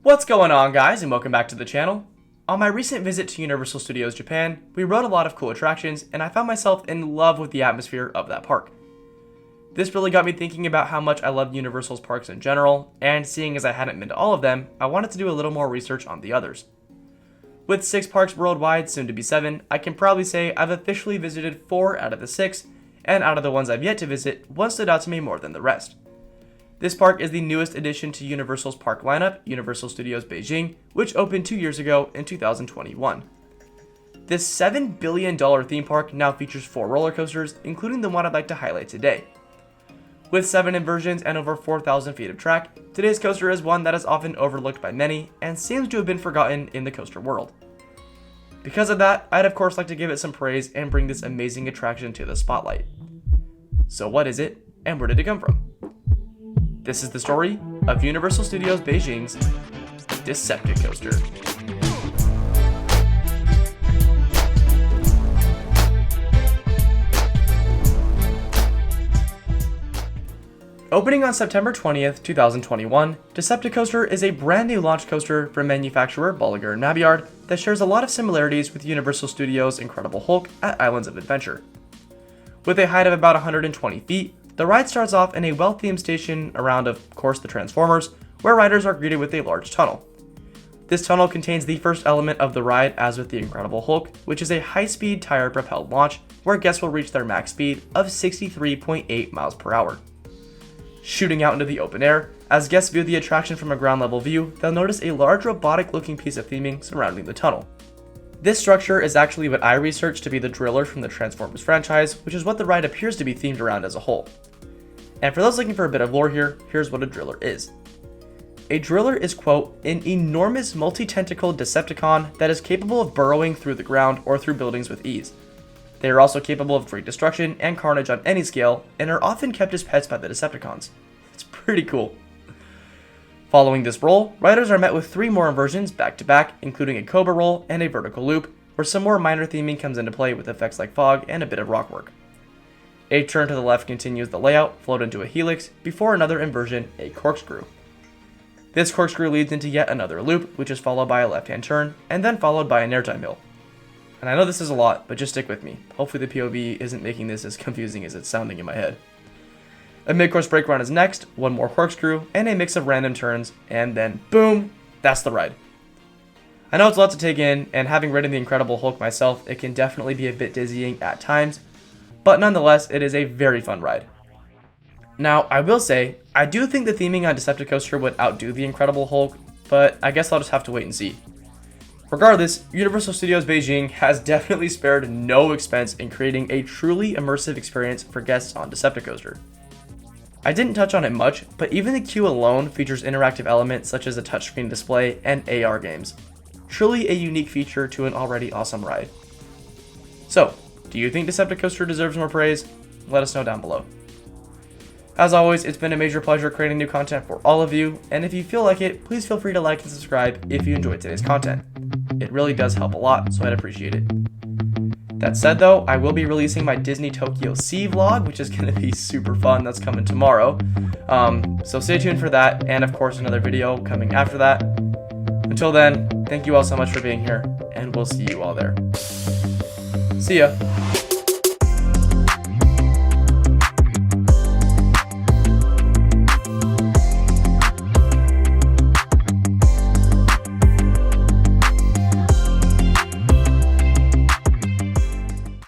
What's going on, guys, and welcome back to the channel. On my recent visit to Universal Studios Japan, we rode a lot of cool attractions, and I found myself in love with the atmosphere of that park. This really got me thinking about how much I love Universal's parks in general, and seeing as I hadn't been to all of them, I wanted to do a little more research on the others. With 6 parks worldwide, soon to be 7, I can probably say I've officially visited 4 out of the 6, and out of the ones I've yet to visit, one stood out to me more than the rest. This park is the newest addition to Universal's park lineup, Universal Studios Beijing, which opened 2 years ago in 2021. This $7 billion theme park now features 4 roller coasters, including the one I'd like to highlight today. With 7 inversions and over 4,000 feet of track, today's coaster is one that is often overlooked by many and seems to have been forgotten in the coaster world. Because of that, I'd of course like to give it some praise and bring this amazing attraction to the spotlight. So what is it, and where did it come from? This is the story of Universal Studios Beijing's Decepticoaster. Opening on September 20th, 2021, Decepticoaster is a brand new launch coaster from manufacturer Bolliger & Navillard that shares a lot of similarities with Universal Studios' Incredible Hulk at Islands of Adventure. With a height of about 120 feet, the ride starts off in a well-themed station around, of course, the Transformers, where riders are greeted with a large tunnel. This tunnel contains the first element of the ride, as with the Incredible Hulk, which is a high-speed tire-propelled launch where guests will reach their max speed of 63.8 miles per hour. Shooting out into the open air, as guests view the attraction from a ground-level view, they'll notice a large robotic-looking piece of theming surrounding the tunnel. This structure is actually what I researched to be the Driller from the Transformers franchise, which is what the ride appears to be themed around as a whole. And for those looking for a bit of lore here, here's what a Driller is. A Driller is, quote, an enormous multi-tentacled Decepticon that is capable of burrowing through the ground or through buildings with ease. They are also capable of great destruction and carnage on any scale, and are often kept as pets by the Decepticons. It's pretty cool. Following this roll, riders are met with 3 more inversions back to back, including a Cobra roll and a vertical loop, where some more minor theming comes into play with effects like fog and a bit of rock work. A turn to the left continues the layout, float into a helix, before another inversion, a corkscrew. This corkscrew leads into yet another loop, which is followed by a left-hand turn, and then followed by an airtime hill. And I know this is a lot, but just stick with me. Hopefully the POV isn't making this as confusing as it's sounding in my head. A mid-course brake run is next, 1 more corkscrew, and a mix of random turns, and then boom, that's the ride. I know it's a lot to take in, and having ridden the Incredible Hulk myself, it can definitely be a bit dizzying at times, but nonetheless, it is a very fun ride. Now, I will say, I do think the theming on Decepticoaster would outdo the Incredible Hulk, but I guess I'll just have to wait and see. Regardless, Universal Studios Beijing has definitely spared no expense in creating a truly immersive experience for guests on Decepticoaster. I didn't touch on it much, but even the queue alone features interactive elements such as a touchscreen display and AR games. Truly a unique feature to an already awesome ride. So, do you think Decepticoaster deserves more praise? Let us know down below. As always, it's been a major pleasure creating new content for all of you, and if you feel like it, please feel free to like and subscribe if you enjoyed today's content. It really does help a lot, so I'd appreciate it. That said though, I will be releasing my Disney Tokyo Sea vlog, which is going to be super fun. That's coming tomorrow. So stay tuned for that, and of course another video coming after that. Until then, thank you all so much for being here, and we'll see you all there. See ya!